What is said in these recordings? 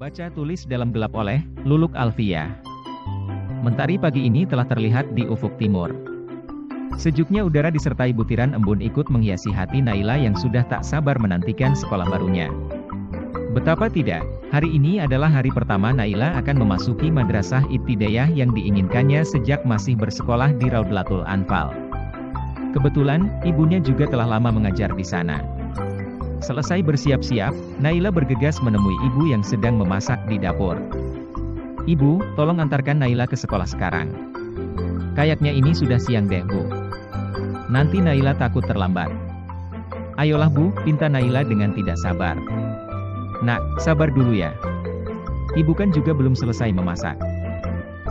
Baca tulis dalam gelap oleh Luluk Alfia. Mentari pagi ini telah terlihat di ufuk timur. Sejuknya udara disertai butiran embun ikut menghiasi hati Naila yang sudah tak sabar menantikan sekolah barunya. Betapa tidak, hari ini adalah hari pertama Naila akan memasuki madrasah ibtidaiyah yang diinginkannya sejak masih bersekolah di Raudlatul Anfal. Kebetulan, ibunya juga telah lama mengajar di sana. Selesai bersiap-siap, Naila bergegas menemui ibu yang sedang memasak di dapur. "Ibu, tolong antarkan Naila ke sekolah sekarang. Kayaknya ini sudah siang deh, Bu. Nanti Naila takut terlambat." "Ayolah Bu," pinta Naila dengan tidak sabar. "Nak, sabar dulu ya. Ibu kan juga belum selesai memasak.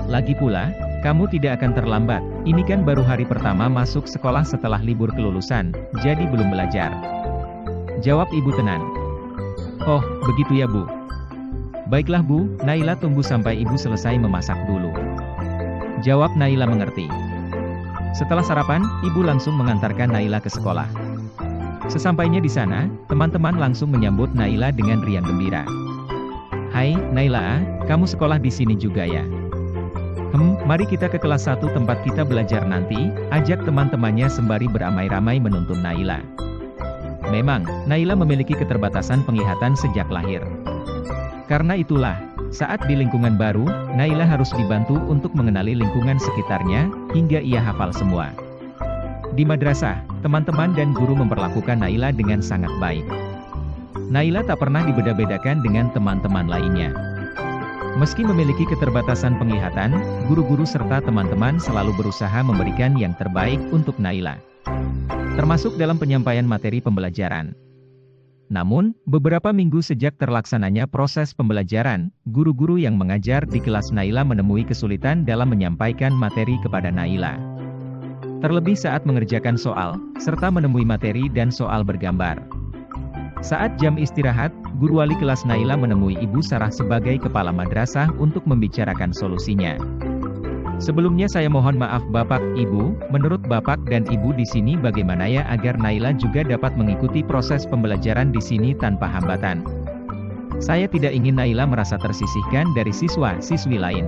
Lagi pula, kamu tidak akan terlambat, ini kan baru hari pertama masuk sekolah setelah libur kelulusan, jadi belum belajar." Jawab ibu tenang. "Oh, begitu ya Bu. Baiklah Bu, Naila tunggu sampai ibu selesai memasak dulu." Jawab Naila mengerti. Setelah sarapan, ibu langsung mengantarkan Naila ke sekolah. Sesampainya di sana, teman-teman langsung menyambut Naila dengan riang gembira. "Hai, Naila, kamu sekolah di sini juga ya? Mari kita ke kelas 1 tempat kita belajar nanti," ajak teman-temannya sembari beramai-ramai menuntun Naila. Memang, Naila memiliki keterbatasan penglihatan sejak lahir. Karena itulah, saat di lingkungan baru, Naila harus dibantu untuk mengenali lingkungan sekitarnya, hingga ia hafal semua. Di madrasah, teman-teman dan guru memperlakukan Naila dengan sangat baik. Naila tak pernah dibeda-bedakan dengan teman-teman lainnya. Meski memiliki keterbatasan penglihatan, guru-guru serta teman-teman selalu berusaha memberikan yang terbaik untuk Naila, termasuk dalam penyampaian materi pembelajaran. Namun, beberapa minggu sejak terlaksananya proses pembelajaran, guru-guru yang mengajar di kelas Naila menemui kesulitan dalam menyampaikan materi kepada Naila. Terlebih saat mengerjakan soal, serta menemui materi dan soal bergambar. Saat jam istirahat, guru wali kelas Naila menemui Ibu Sarah sebagai kepala madrasah untuk membicarakan solusinya. "Sebelumnya saya mohon maaf Bapak, Ibu, menurut Bapak dan Ibu di sini bagaimana ya agar Naila juga dapat mengikuti proses pembelajaran di sini tanpa hambatan? Saya tidak ingin Naila merasa tersisihkan dari siswa-siswi lain.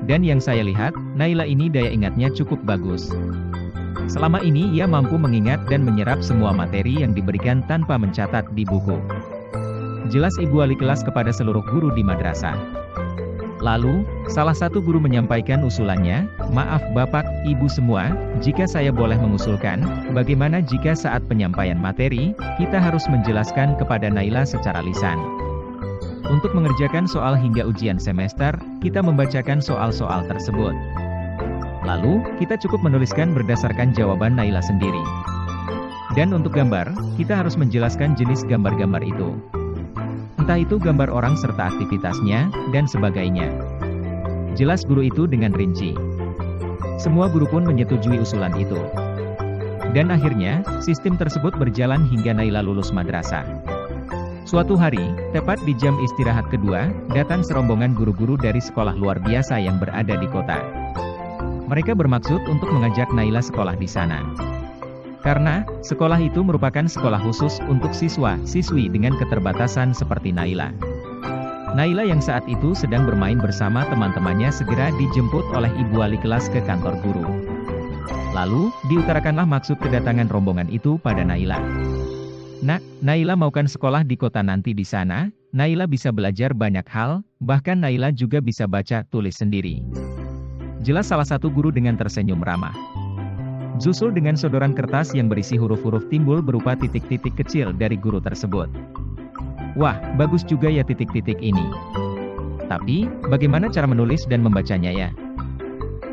Dan yang saya lihat, Naila ini daya ingatnya cukup bagus. Selama ini ia mampu mengingat dan menyerap semua materi yang diberikan tanpa mencatat di buku." Jelas Ibu wali kelas kepada seluruh guru di madrasah. Lalu, salah satu guru menyampaikan usulannya, "Maaf Bapak, Ibu semua, jika saya boleh mengusulkan, bagaimana jika saat penyampaian materi, kita harus menjelaskan kepada Naila secara lisan. Untuk mengerjakan soal hingga ujian semester, kita membacakan soal-soal tersebut. Lalu, kita cukup menuliskan berdasarkan jawaban Naila sendiri. Dan untuk gambar, kita harus menjelaskan jenis gambar-gambar itu. Entah itu gambar orang serta aktivitasnya, dan sebagainya." Jelas guru itu dengan rinci. Semua guru pun menyetujui usulan itu. Dan akhirnya, sistem tersebut berjalan hingga Naila lulus madrasah. Suatu hari, tepat di jam istirahat kedua, datang serombongan guru-guru dari sekolah luar biasa yang berada di kota. Mereka bermaksud untuk mengajak Naila sekolah di sana. Karena, sekolah itu merupakan sekolah khusus untuk siswa-siswi dengan keterbatasan seperti Naila. Naila yang saat itu sedang bermain bersama teman-temannya segera dijemput oleh ibu wali kelas ke kantor guru. Lalu, diutarakanlah maksud kedatangan rombongan itu pada Naila. "Nak, Naila maukan sekolah di kota nanti di sana, Naila bisa belajar banyak hal, bahkan Naila juga bisa baca tulis sendiri." Jelas salah satu guru dengan tersenyum ramah. Susul dengan sodoran kertas yang berisi huruf-huruf timbul berupa titik-titik kecil dari guru tersebut. "Wah, bagus juga ya titik-titik ini. Tapi, bagaimana cara menulis dan membacanya ya?"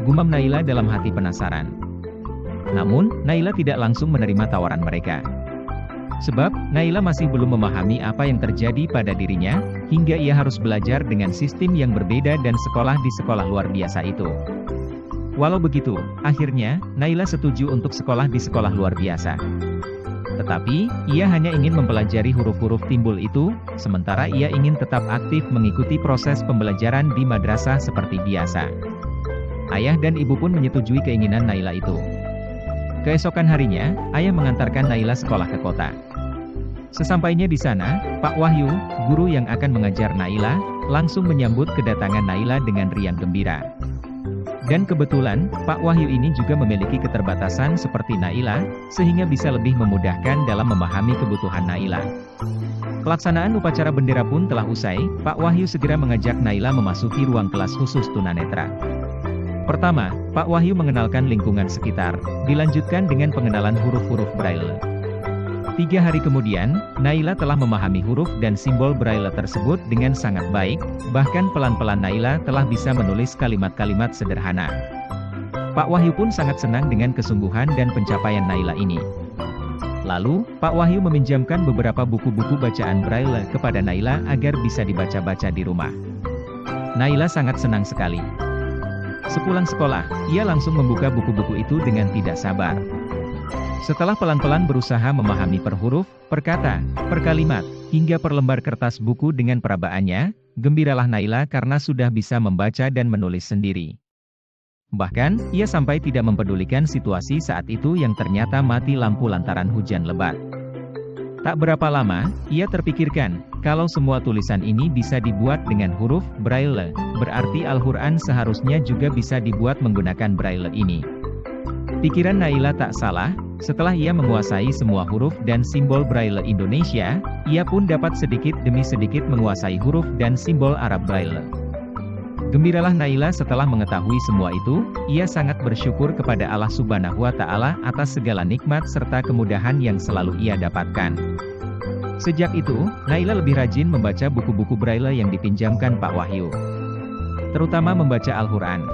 gumam Naila dalam hati penasaran. Namun, Naila tidak langsung menerima tawaran mereka. Sebab, Naila masih belum memahami apa yang terjadi pada dirinya, hingga ia harus belajar dengan sistem yang berbeda dan sekolah di sekolah luar biasa itu. Walau begitu, akhirnya, Naila setuju untuk sekolah di sekolah luar biasa. Tetapi, ia hanya ingin mempelajari huruf-huruf timbul itu, sementara ia ingin tetap aktif mengikuti proses pembelajaran di madrasah seperti biasa. Ayah dan ibu pun menyetujui keinginan Naila itu. Keesokan harinya, ayah mengantarkan Naila sekolah ke kota. Sesampainya di sana, Pak Wahyu, guru yang akan mengajar Naila, langsung menyambut kedatangan Naila dengan riang gembira. Dan kebetulan, Pak Wahyu ini juga memiliki keterbatasan seperti Naila, sehingga bisa lebih memudahkan dalam memahami kebutuhan Naila. Pelaksanaan upacara bendera pun telah usai, Pak Wahyu segera mengajak Naila memasuki ruang kelas khusus tunanetra. Pertama, Pak Wahyu mengenalkan lingkungan sekitar, dilanjutkan dengan pengenalan huruf-huruf Braille. 3 hari kemudian, Naila telah memahami huruf dan simbol Braille tersebut dengan sangat baik, bahkan pelan-pelan Naila telah bisa menulis kalimat-kalimat sederhana. Pak Wahyu pun sangat senang dengan kesungguhan dan pencapaian Naila ini. Lalu, Pak Wahyu meminjamkan beberapa buku-buku bacaan Braille kepada Naila agar bisa dibaca-baca di rumah. Naila sangat senang sekali. Sepulang sekolah, ia langsung membuka buku-buku itu dengan tidak sabar. Setelah pelan-pelan berusaha memahami per huruf, per kata, per kalimat, hingga per lembar kertas buku dengan perabaannya, gembiralah Naila karena sudah bisa membaca dan menulis sendiri. Bahkan, ia sampai tidak mempedulikan situasi saat itu yang ternyata mati lampu lantaran hujan lebat. Tak berapa lama, ia terpikirkan, kalau semua tulisan ini bisa dibuat dengan huruf Braille, berarti Al-Quran seharusnya juga bisa dibuat menggunakan Braille ini. Pikiran Naila tak salah, setelah ia menguasai semua huruf dan simbol Braille Indonesia, ia pun dapat sedikit demi sedikit menguasai huruf dan simbol Arab Braille. Gembiralah Naila setelah mengetahui semua itu, ia sangat bersyukur kepada Allah Subhanahu wa Ta'ala atas segala nikmat serta kemudahan yang selalu ia dapatkan. Sejak itu, Naila lebih rajin membaca buku-buku Braille yang dipinjamkan Pak Wahyu, terutama membaca Al-Quran.